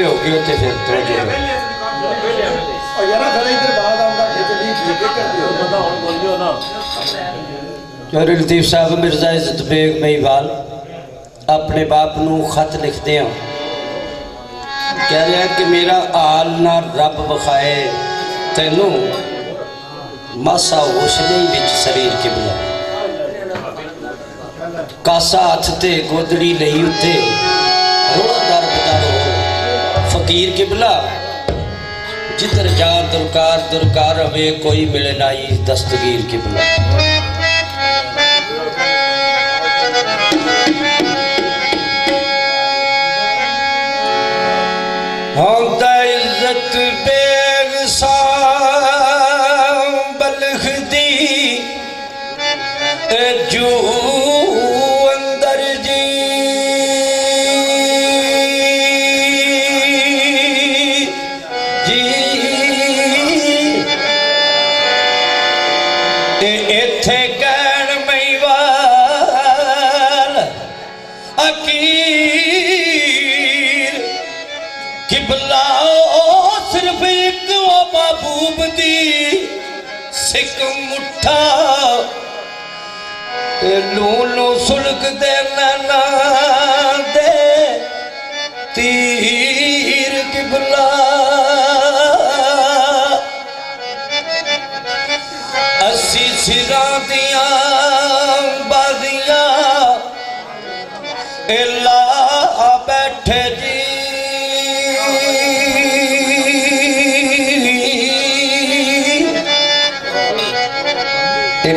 हो गए थे फिर तो जो मेरे लतीफ साहब मिर्जा इज्जत बेग महिवाल अपने बाप नू खत लिखते हैं, कह रहे हैं कि मेरा हाल ना रब विखाए तेनू मासा होश नहीं बिच शरीर के बुला कासा हथ ते गोदड़ी लई उत्ते रोड़ा दर बदारो फकीर के बुला जिधर जा दुरकार दुरकार हवे कोई मिले नाई दस्तगीर के बुला। होंदा इज्जत बेग सा बलख दी जू अंदर जी इत्थे कहण महिवाल अकीर किबला सिर्फ एक महबूब दी सिक मुठा लूलू सुलग दे नैना दे तीर किबला अस्सी सिरा दिया बाजियां इला बैठे जी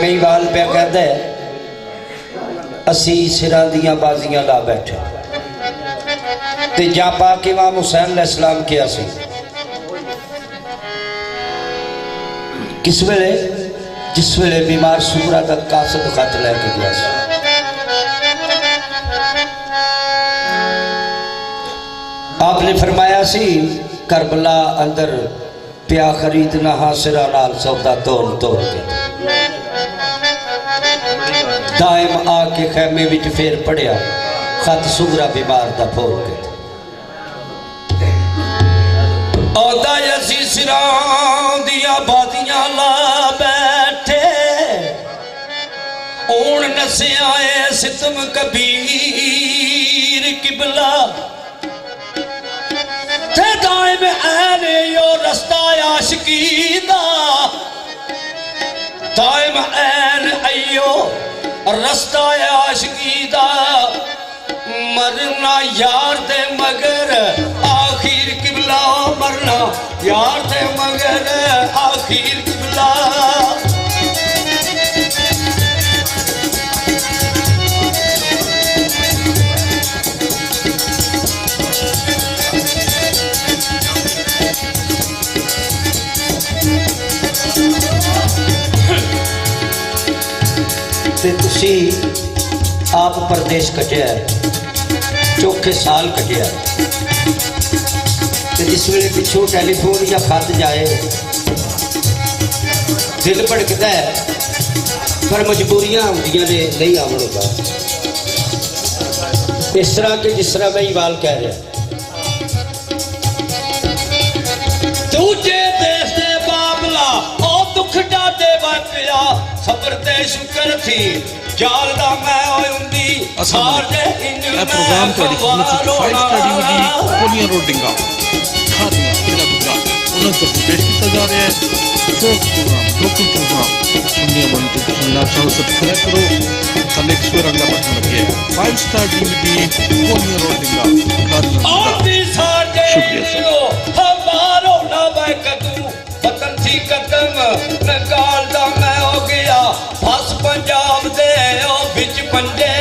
महिवाल पे कहता है असी सिरा दियां बाजियां ला बैठे ते जा पा के इमाम हुसैन अलैहिस्सलाम किया सी किस वेले जिस वेले बीमार सूरा का कासद खत लैके गया सी। आपने फरमाया सी करबला अंदर प्या खरीदना हासिरा नाल सौदा तोड़ तोड़ के दाइम आके खैमे विच फेर पढ़िया खत सुगरा बीमार दा फोड़ के औदा असी सिरां दिया बादियां ला बैठे ऊण नसिया सितम कबीर किबला ते दाइम ऐन यो रस्ता आशिकी दा दाइम ऐन अयो रस्ता आशिकी दा मरना यार दे मगर आखिर किबला मरना यार दे मगर आखिर किबला। तुसी आप परदेश कटिया चौखे साल कटिया जिस वेले पिछों टेलीफोन या खत जाए दिल भड़कता है पर मजबूरियां होंदियां ने नहीं आवन होगा। इस तरह के जिस तरह महिवाल कह रहा दूजे देश दे बाबला ओ दुख डाटे वाकया सबर ते शुक्र थी जाल दा मैं होंदी सार दे इन प्रोग्राम का 5 स्टार डीवीडी कोनिया रोड डिंगा खादिया जिला गुजरात उन्हें तो पेश किया जा रहा है। फोक प्रोग्राम लोकल प्रोग्राम सुनने वालों को लाभ सब्सक्राइब करो कनेक्ट स्वर अंगा बटन लगे 5 स्टार डीवीडी कोनिया रोड डिंगा खादिया शुक्रिया हमारो ना मैं कदू वतन थी कदम नगाल दा मैं हो गया बस पंजाब दे ओ बिच पंजे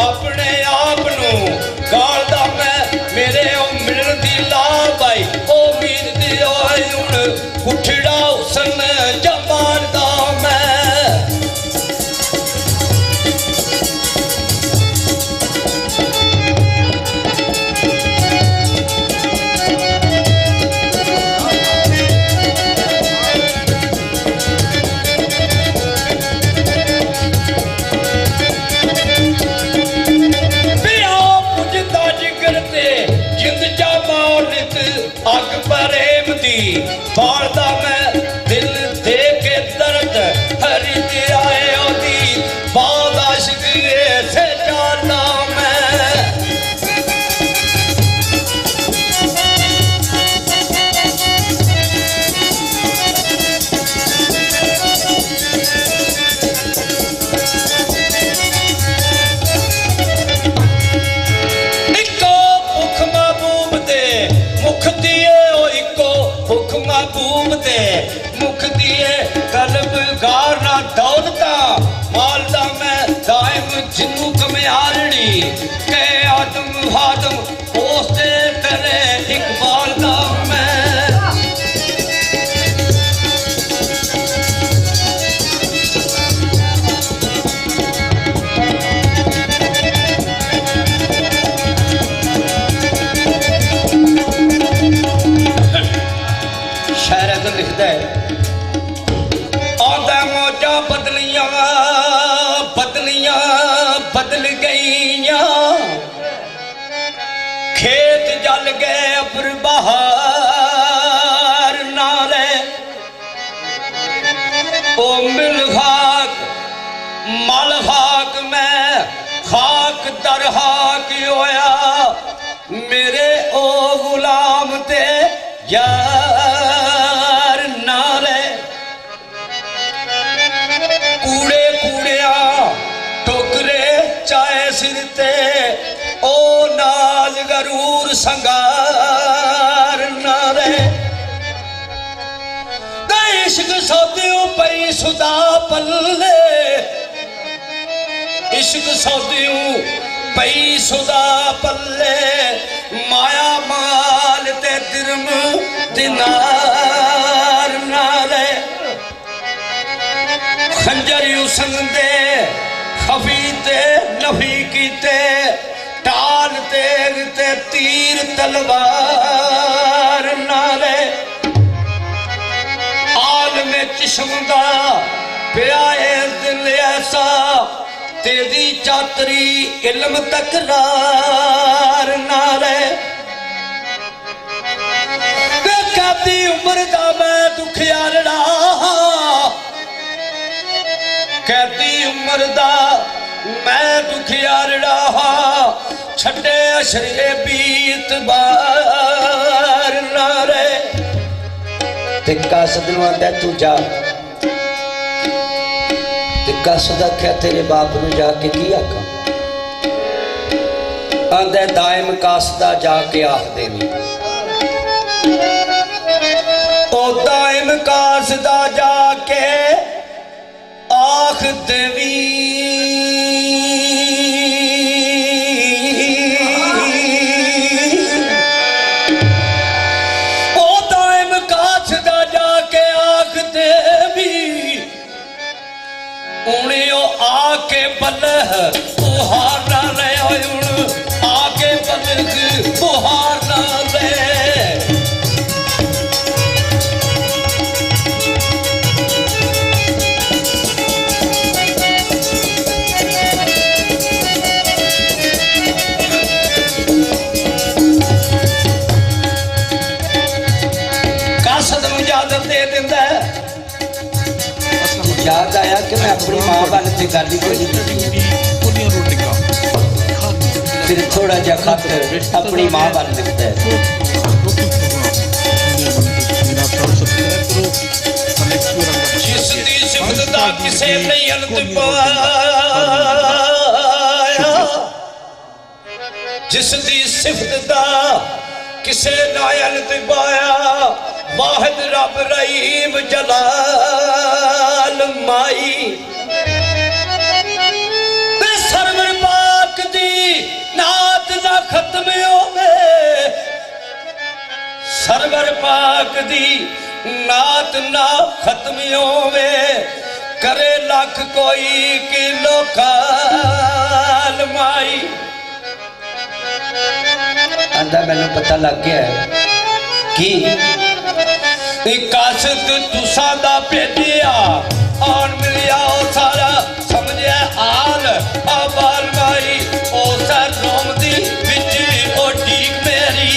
अपने आप नू गाल दा मैं मेरे ओ मिलन दी ला भाई ओ मीर दी ओए हुण उठड़ा हुसन जमान दा मैं दा मैं दिल दे के दर्द खरीद आए ओदी बहुत आशिक से जाना मैं महबूब दे मुख दिए कलब गारना दौलता मालदा मैं दाइम जिन्नू कमयारड़ी के आदम हादम पोस्ते तेरे इकबाल दा मैं लिखता है आंदा मौजा बदलियां बदलियां बदल गईयां खेत जल गए अबर बहार नाले ओ मिल खाक मल खाक मैं खाक दर खाक होया मेरे ओ गुलाम ते यार नाले कूड़े कूड़िया टोकरे चाहे सिर ते ओ नाज गरूर संगार नाले इश्क सौदियों पई सुदा पल्ले इश्क सौदियों पई सुदा पल्ले माया माल ते दिरम दिनार नाले खंजर हुसन दे खफी ते नफी कीते टाल तेग ते तीर तलवार नाले आल में चिश्मदा प्याए दिल ऐसा तेरी चातरी इल्म तकरार नाले कहती उम्र दा मैं दुखियारड़ा कहती उम्र दा मैं दुखियारड़ा छड़े अशरे बीत बार नाले ते कासद नूं आंदा तू जा कसद आख्या तेरे बाप नूं जाके की आखां आंदा दाइम कासदा जाके आख देनी ओ दाइम कासदा जाके आख देवी ओ दाइम कासदा जाके आख देवी उन्हें आके बलह बुहार ना ले आके बलह बुहार ना ले कासद नूं इजाजत दे दिंदा याद आया कि मैं अपनी मां वाल से गल ही कोई फिर थोड़ा जा खातर अपनी मां वाल लिखता है जिसदी सिफत दा किसे नहीं अंत पाया जिसदी सिफत दा किसे ना अंत पाया वाहिद रब रहीम जलाल माई सरवर पाक दी नात ना खत्म होवे सरवर पाक दी नात ना खत्म होवे करे लख कोई किलो काल माई आंदा मैनू पता लग गया है कि कासद तुसा दा भेजिया आन मिलिया ओ सारा समझिया हाल आबाल माई ओ सर रोम दी विच ओ ठीक मेरी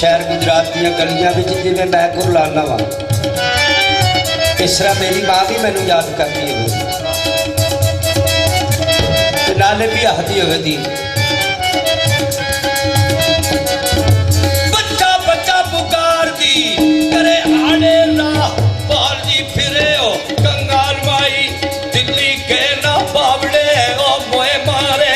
शहर गुजरात दी गलियां विच जिवें मैं कुरलाना वा इस तरह मेरी माँ भी मैनू याद करती है ते नाले भी आखदी होगी बच्चा बच्चा पुकार दी करे आने ना पाल जी फिरे हो कंगाल माई दिल्ली के ना बावड़े ओ मोए मारे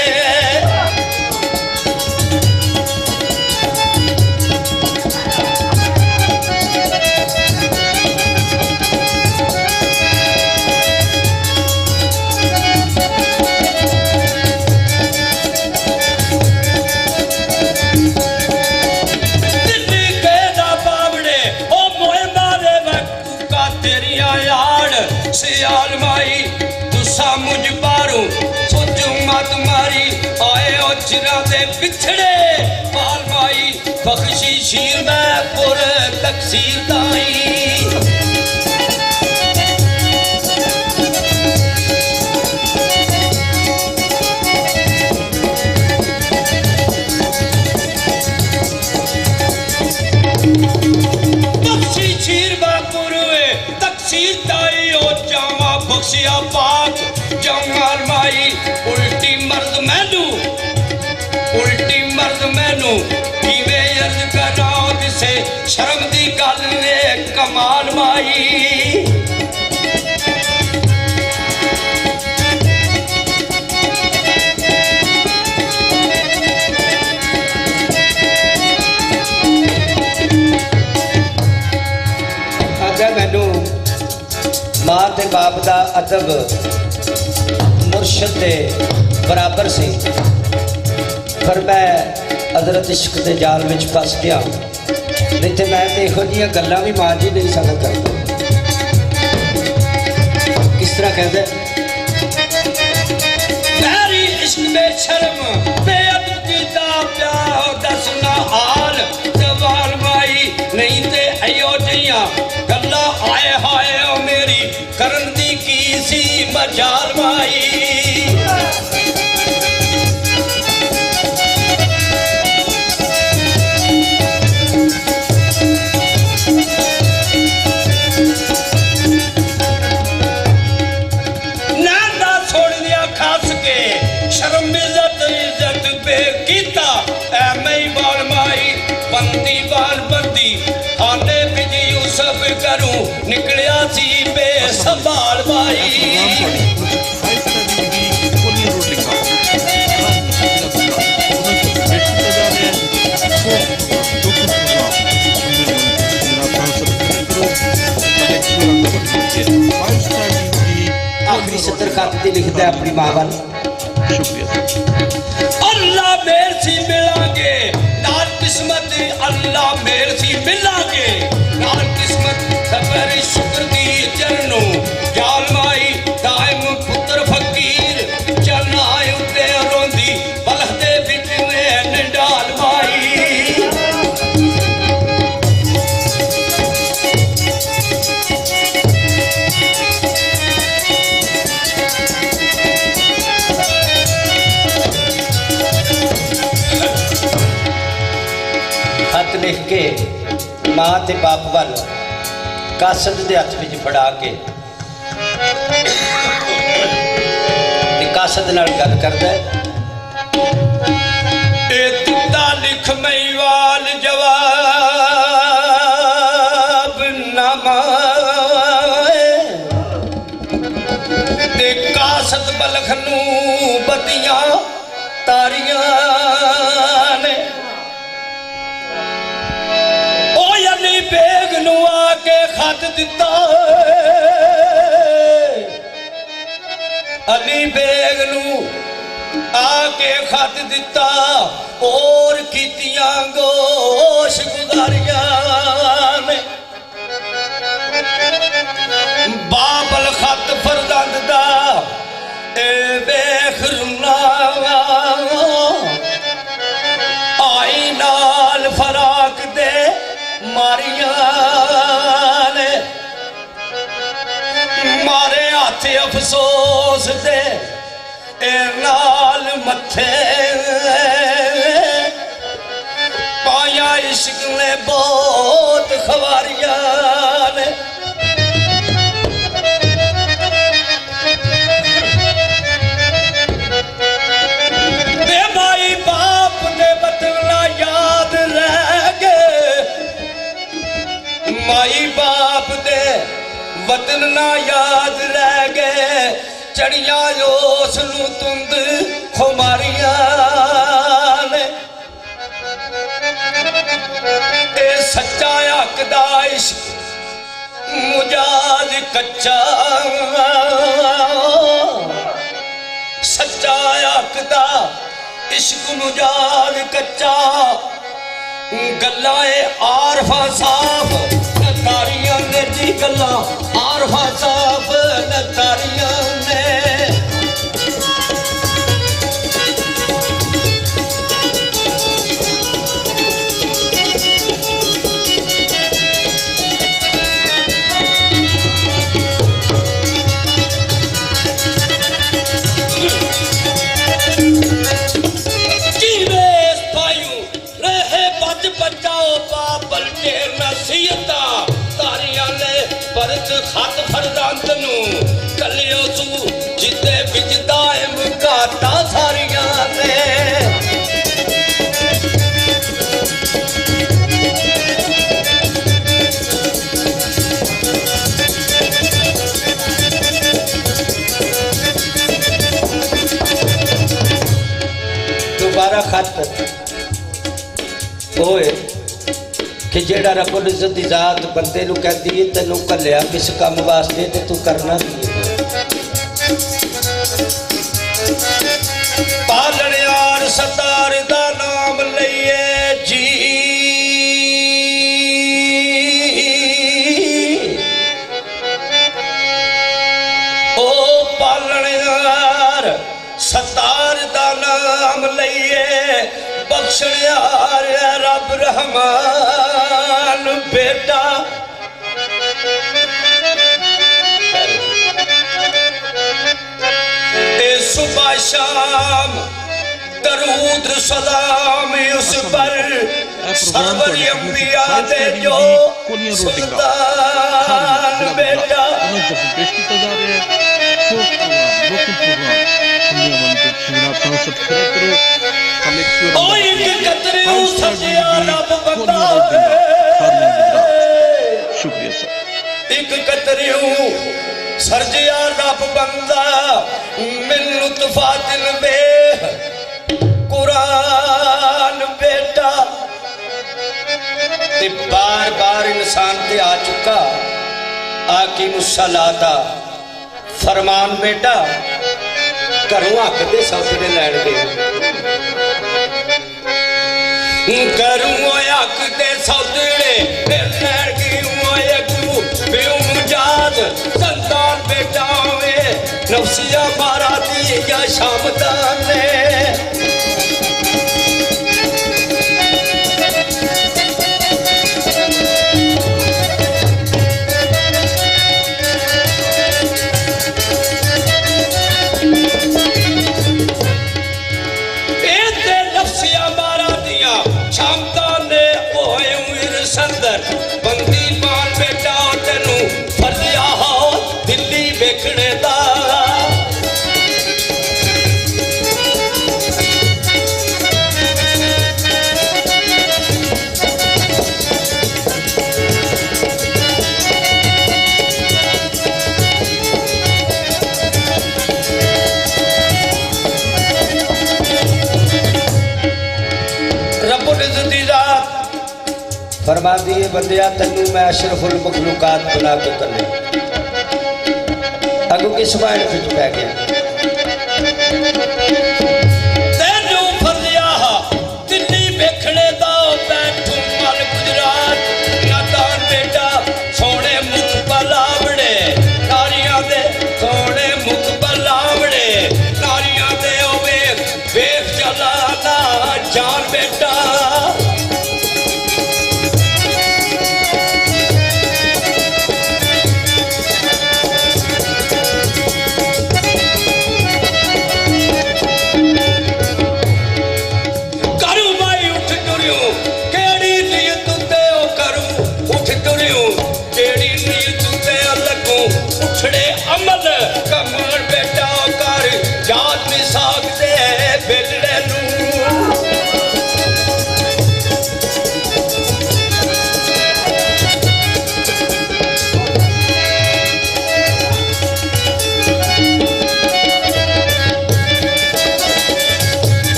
सियाल माई तुसा मुझ पारू सोचो मत मारी आए ओ चिरा दे पिछड़े पाल माई बख्शी शीर मैं पुर तकसीर दाई बख्शी शीर बापुर तकसीर दाई ओ जावा बख्शिया पाक जमाल माई उल्टी मर्द मैनू किवें अर्ज करां दिसे शर्म दी गल ने कमाल माई आजा मैनू माँ ते बाप का अदब मुर्शद के बराबर से पर मैं हजरत इश्क के जाल में फस गया नहीं तो मैं तो यहो जी गल्लां भी मां जी नहीं सकता करता किस तरह कहते मेरी इश्क में शर्म बेअदब कीता प्यार दसना हाल जवाल माई नहीं ते अयो जियां गल्लां आए हाय ओ मेरी करन दी की सी मजाल माई नादा छोड़ दिया खास के शर्म इज्जत बेकीता ऐ मई बाल माई बंदी बाल बंदी आने बिजी यूसुफ करूं निकलिया सी बेसंभाल माई आखिरी सत्र खाती लिखता है अपनी माँ वाल अल्लाह मेर सी मिलांगे नाल किस्मत अल्लाह मेर सी मिलांगे नाल किस्मत सबर शुक्र दी चरणों जाल माई दाइम पुत्र फकीर चलना उते रोंदी बलह दे विच में नंडाल माई खत लिख के मां ते बाप वाल कासद दे हथ विच फड़ा के कासद नाल गल करदा ए दिता लिख मैवाल जवाब नामा ते कासद बलख नू बतियां तारियां ने अली बेग नू आके खत दिता अली बेग नू आके खत दिता और कीतियां गोश गुजारियां ने बाबल खत फरदंद दा ए वेख रुना आई नाल फराक दे मारियां ने मारे हाथ अफसोस दे नाल मथे पाया इश्क इश्क ने बहुत खवारियां ने दे भाई बाप दे बतला याद रह गए माई बाप दे वतन ना याद रह गए चढ़िया उस नू तुंद खुमारियां ने ए सच्चा हक दा इश्क मुजाद कच्चा सच्चा हक दा इश्क मुजाद कच्चा गल्लां आरफा साफ नतारियां ने जी गल्लां आरफा साफ नतारियां ने बचाओ बाबल के नसीहता तारियां ने परत खत फरदांत नू कलियो तू जिते विजदा मुकाता सारियां ने दोबारा खत होए कि जेड़ा रब्बुल इज्जत दी जात बंदे नू कहदी है तैनू कल्लिया किस काम वास्ते ते तू करना की पालण यार सतार दा नाम लईए जी ओ पालण यार सतार दा नाम लईए बख्शणहार रब रहमान बेटा सुबह शाम दरूद सलाम उस पर सरवर अंबिया दे जो सुल्तान बेटा शुक्रिया सर एक कतरियों सरजिया रब बंदा मिल लुत्फातिल बे कुरान बेटा ते बार बार इंसान ते आ चुका आकी मुसलाता फरमान बेटा घरों हक दे सौदे लैण गए घरों हक दे सौदे लैण गए मुजाद संतान बेटा वे नफसिया मारा दी या शामदान ने नफसिया मारा दिया शामदान ने ओए उर संदर बंदी मान बेटा तेनू फलिया हो दिल्ली वेखने दा रब्बुल इज्जत दी जात फरमा दिए बंदिया तेनू मैं अशरफुल मखलूकात बना के कले अगू किस माइंड फिट पै गया तेनू फलिया दिल्ली वेखने दा बैठू मल गुजरात नादान बेटा सोने मुख बलावड़े नारियां दे सोने मुख बलावड़े नारियां दे ओवे वेख चलाना जान बेटा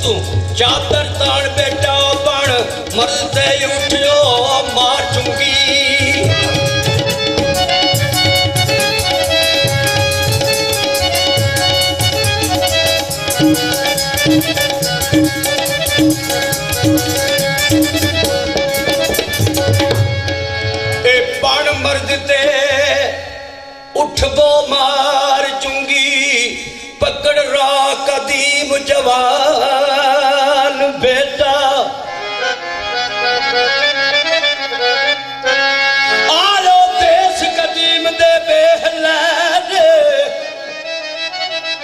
तू चादर तान बेटा पण मरते उठियो मार चुंगी। ए पण मरते उठबो मार चुंगी। पकड़ रा कदीम जवान बेटा आलो देश कदीम दे बेहलान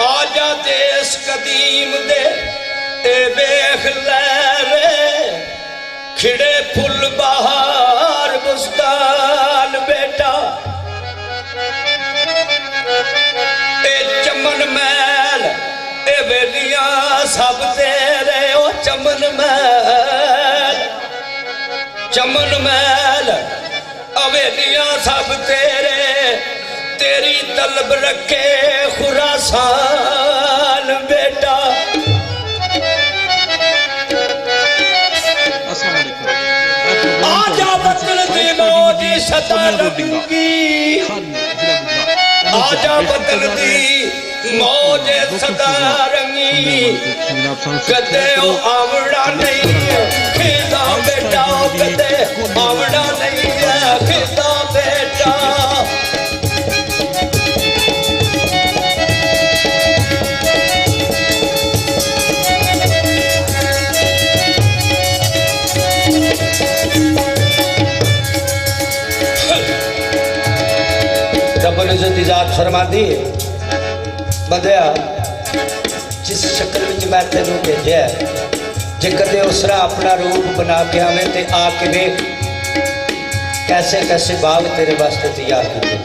आजा देश कदीम दे ए बेहलान खिड़े फुल बहार बुस्तान बेटा ए चमन महल ए बेलियां सब तेरे ओ चमन महल अवेलियां सब तेरे तेरी तलब रखे खुरासान बेटा। आजा बदल दी मोदी सदा रंगी आजा बदल दी मौजे सदा रंगी कदे ओ आवड़ा नहीं खिदा बेटा कदे आवड़ा नहीं खिदा बेटा। इजाद फरमा दी बदया जिस शक्ल में मैं तेन भेजा जे कदे उसरा अपना रूप बना के आवे ते आके देख कैसे कैसे बाग तेरे वास्ते तैयार किए।